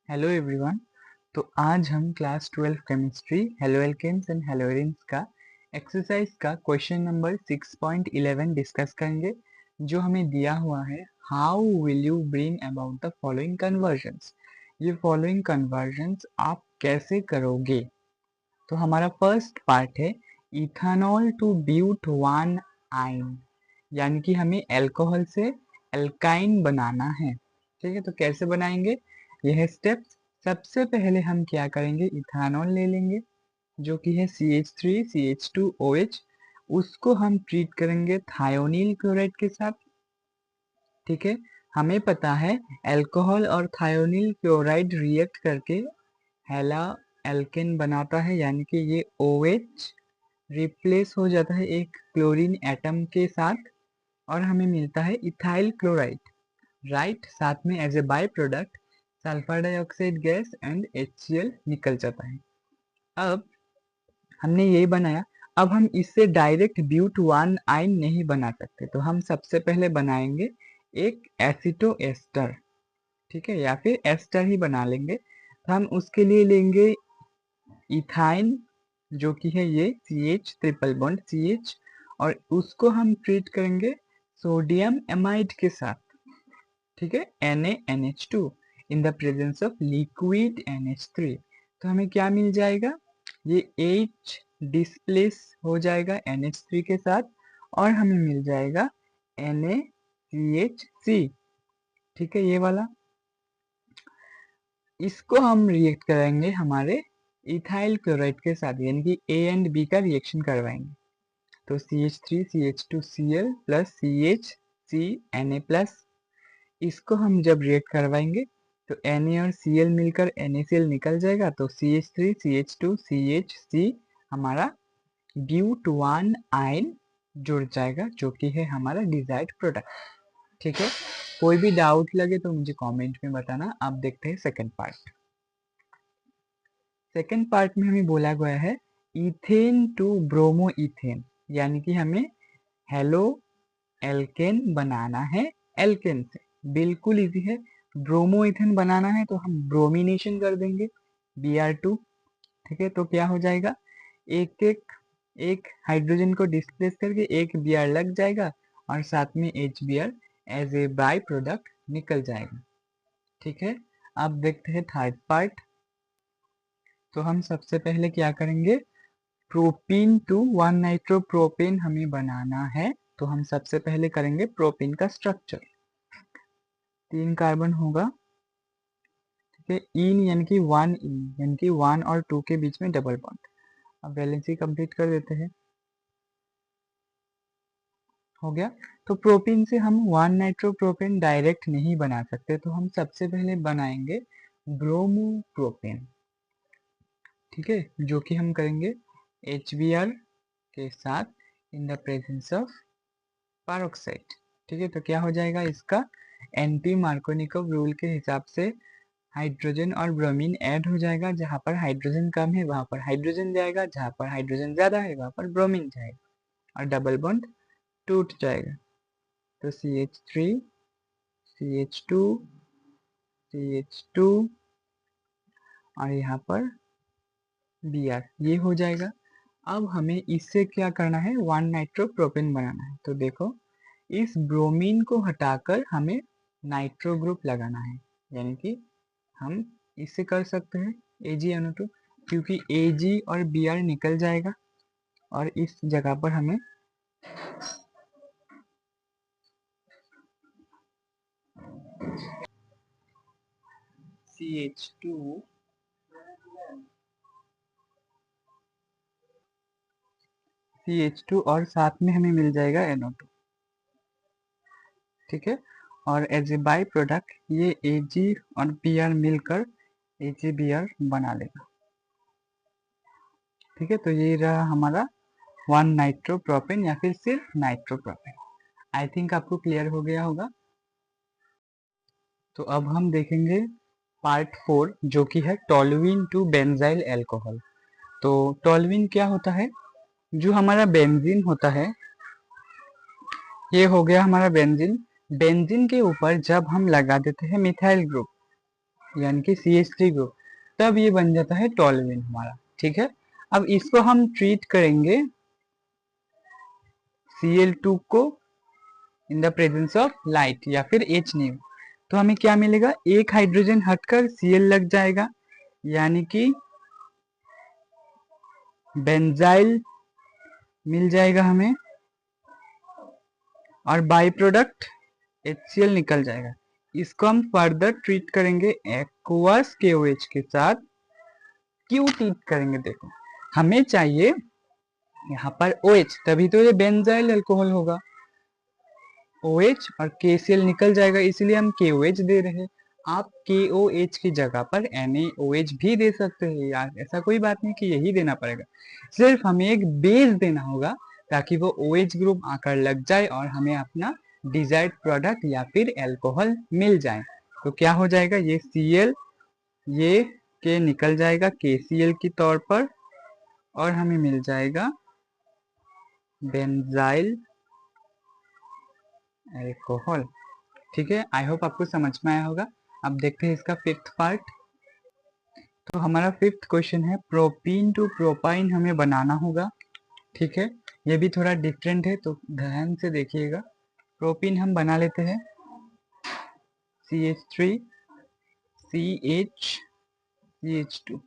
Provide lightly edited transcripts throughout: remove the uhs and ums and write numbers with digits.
Hello everyone. तो आज हम class 12 chemistry haloalkanes and haloarenes का एक्सरसाइज का क्वेश्चन नंबर 6.11 डिस्कस करेंगे, जो हमें दिया हुआ है। How will you bring about the following conversions. ये फॉलोइंग कन्वर्जन्स आप कैसे करोगे। तो हमारा फर्स्ट पार्ट है ethanol to but one yne, यानी कि हमें अल्कोहल से एल्काइन बनाना है। ठीक है, तो कैसे बनाएंगे यह स्टेप्स। सबसे पहले हम क्या करेंगे, इथानॉल ले लेंगे जो कि है CH3CH2OH। उसको हम ट्रीट करेंगे थायोनील क्लोराइड के साथ। ठीक है, हमें पता है अल्कोहल और थायोनील क्लोराइड रिएक्ट करके हेला एल्केन बनाता है, यानी कि ये OH रिप्लेस हो जाता है एक क्लोरीन एटम के साथ और हमें मिलता है इथाइल क्लोराइड। राइट, साथ में as a by product sulphur dioxide gas and HCl निकल जाता है। अब हमने यही बनाया। अब हम इससे डायरेक्ट ब्यूट वन आइन नहीं बना सकते, तो हम सबसे पहले बनाएंगे एक एसिटो एस्टर। ठीक है, या फिर एस्टर ही बना लेंगे। तो हम उसके लिए लेंगे इथाइन जो कि है ये CH ट्रिपल बॉन्ड CH, और उसको हम ट्रीट करेंगे सोडियम एमाइड के साथ। ठीक है, NaNH2 in the presence of liquid NH3। तो हमें क्या मिल जाएगा, ये H डिस्प्लेस हो जाएगा NH3 के साथ और हमें मिल जाएगा NaCH3। ठीक है, ये वाला इसको हम रिएक्ट कराएंगे हमारे इथाइल क्लोराइड के साथ, यानी कि A एंड B का रिएक्शन करवाएंगे। तो CH3CH2Cl प्लस CHCNA प्लस, इसको हम जब रिएक्ट करवाएंगे तो Na और Cl मिलकर NaCl निकल जाएगा। तो CH3CH2CHC हमारा ब्यूट वन आइन जुड़ जाएगा, जो कि है हमारा डिजायर्ड प्रोडक्ट। ठीक है, कोई भी डाउट लगे तो मुझे कमेंट में बताना। अब देखते हैं सेकंड पार्ट। सेकंड पार्ट में हमें बोला गया है इथेन टू ब्रोमो इथेन, यानी कि हमें हेलो एल्केन बनाना है एल्केन से। बिल्कुल इजी है। ब्रोमो इथेन बनाना है तो हम ब्रोमिनेशन कर देंगे Br2। ठीक है, तो क्या हो जाएगा, एक हाइड्रोजन को डिस्प्लेस करके एक Br लग जाएगा और साथ में HBr as a by product निकल जाएगा। ठीक है, अब देखते हैं थर्ड पार्ट। तो हम सबसे पहले क्या करेंगे, प्रोपीन टू वन नाइट्रोप्रोपेन हमें बनाना है। तो हम सबसे पहले करेंगे प्रोपेन का स्ट्रक्चर। 3 कार्बन होगा। ठीक है, इन यानी कि 1 और 2 के बीच में डबल बॉन्ड। अब बैलेंसी कंप्लीट कर देते हैं। हो गया। तो प्रोपेन से हम 1 नाइट्रोप्रोपेन डायरेक्ट नहीं बना सकते, तो हम सबसे पहले बनाएंगे ब्रोमोप्रोपेन। ठीक है, जो कि हम करेंगे HBr के साथ in the presence of peroxide. ठीक है, तो क्या हो जाएगा, इसका एंटी मार्कोनिकोव रूल के हिसाब से हाइड्रोजन और ब्रोमीन ऐड हो जाएगा। जहां पर हाइड्रोजन कम है वहां पर हाइड्रोजन जाएगा, जहां पर हाइड्रोजन ज्यादा है वहां पर ब्रोमीन जाएगा और डबल बॉन्ड टूट जाएगा। तो CH3 CH2 CH2 और यहाँ पर Br, ये हो जाएगा। अब हमें इससे क्या करना है, 1 नाइट्रोप्रोपेन बनाना है। तो देखो, इस ब्रोमीन को हटाकर हमें नाइट्रो ग्रुप लगाना है, यानी कि हम इससे कर सकते हैं AgNO2, क्योंकि Ag और Br निकल जाएगा और इस जगह पर हमें CH2 और साथ में हमें मिल जाएगा NO2। ठीक है, और एज ए बाय प्रोडक्ट ये Ag और Br मिलकर AgBr बना लेगा। ठीक है, तो ये रहा हमारा 1 नाइट्रोप्रोपेन या फिर सिर्फ नाइट्रोप्रोपेन। आई थिंक आपको क्लियर हो गया होगा। तो अब हम देखेंगे पार्ट 4, जो कि है टोलुइन टू बेंजाइल अल्कोहल। तो टोलुइन क्या होता है, जो हमारा बेंजीन होता है, ये हो गया हमारा बेंजीन। बेंजीन के ऊपर जब हम लगा देते हैं मिथाइल ग्रुप, यानी कि CH3 ग्रुप, तब ये बन जाता है टोल्यूइन हमारा। ठीक है, अब इसको हम ट्रीट करेंगे Cl2 को in the presence of light या फिर H न्यू, तो हमें क्या मिलेगा, एक हाइड्रोजन हटकर Cl लग जाएगा, यानी कि बेंजाइल मिल जाएगा हमें, और बाई प्रोडक्ट HCl निकल जाएगा। इसको हम फर्दर ट्रीट करेंगे एक्वस KOH के साथ। क्यों ट्रीट करेंगे, देखो हमें चाहिए यहाँ पर OH, तभी तो ये बेंजाइल अल्कोहल होगा। OH और KCl निकल जाएगा, इसलिए हम KOH दे रहे हैं। आप KOH की जगह पर NaOH भी दे सकते हैं यार, ऐसा कोई बात नहीं कि यही देना पड़ेगा, सिर्फ हमें एक बेस देना होगा ताकि वो OH ग्रुप आकर लग जाए और हमें अपना डिजायर्ड प्रोडक्ट या फिर अल्कोहल मिल जाए। तो क्या हो जाएगा, ये Cl ये के निकल जाएगा KCl की तौर पर, और हमें मिल जाएगा बेंजाइल अल्कोहल। ठीक है, आई होप आपको समझ में आया होगा। अब देखते हैं इसका फिफ्थ पार्ट। तो हमारा फिफ्थ क्वेश्चन है, प्रोपीन टू प्रोपाइन हमें बनाना होगा। ठीक है, ये भी थोड़ा डिफरेंट है, तो ध्यान से देखिएगा। प्रोपीन हम बना लेते हैं CH3 CH CH2,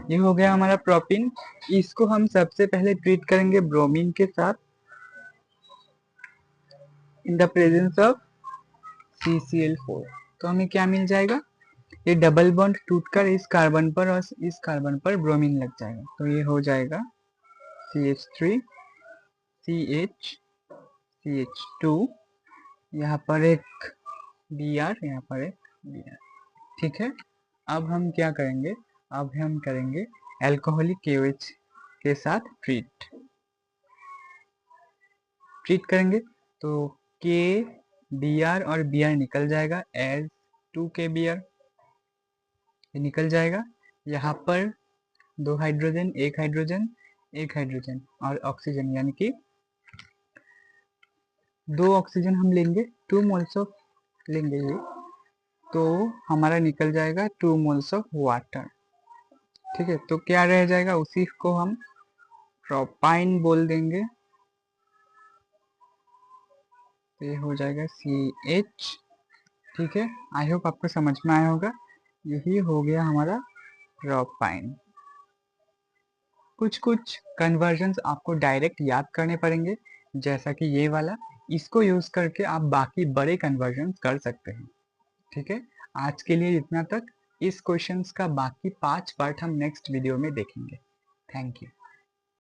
ये हो गया हमारा प्रोपीन। इसको हम सबसे पहले ट्रीट करेंगे ब्रोमीन के साथ in the presence of CCl4, तो हमें क्या मिल जाएगा, ये डबल बॉन्ड टूटकर इस कार्बन पर और इस कार्बन पर ब्रोमीन लग जाएगा, तो ये हो जाएगा CH3 CH CH2, यहाँ पर एक Br, यहाँ पर एक Br। ठीक है, अब हम क्या करेंगे, अब हम करेंगे अल्कोहलिक KOH के साथ ट्रीट करेंगे, तो K Br और Br निकल जाएगा एज 2KBr, ये निकल जाएगा। यहाँ पर दो हाइड्रोजन, एक हाइड्रोजन, एक हाइड्रोजन और ऑक्सीजन, यानी कि 2 ऑक्सीजन हम लेंगे, 2 मोल्स ऑफ लेंगे ये, तो हमारा निकल जाएगा 2 मोल्स ऑफ वाटर। ठीक है, तो क्या रह जाएगा, उसी को हम प्रोपाइन बोल देंगे, तो ये हो जाएगा CH। ठीक है, आई होप आपको समझ में आया होगा। यही हो गया हमारा प्रोपाइन। कुछ कुछ कन्वर्जन्स आपको डायरेक्ट याद करने पड़ेंगे, जैसा कि ये वाला, इसको यूज करके आप बाकी बड़े कन्वर्जन्स कर सकते हैं। ठीक है, आज के लिए इतना तक। इस क्वेश्चंस का बाकी 5 पार्ट हम नेक्स्ट वीडियो में देखेंगे। Thank you.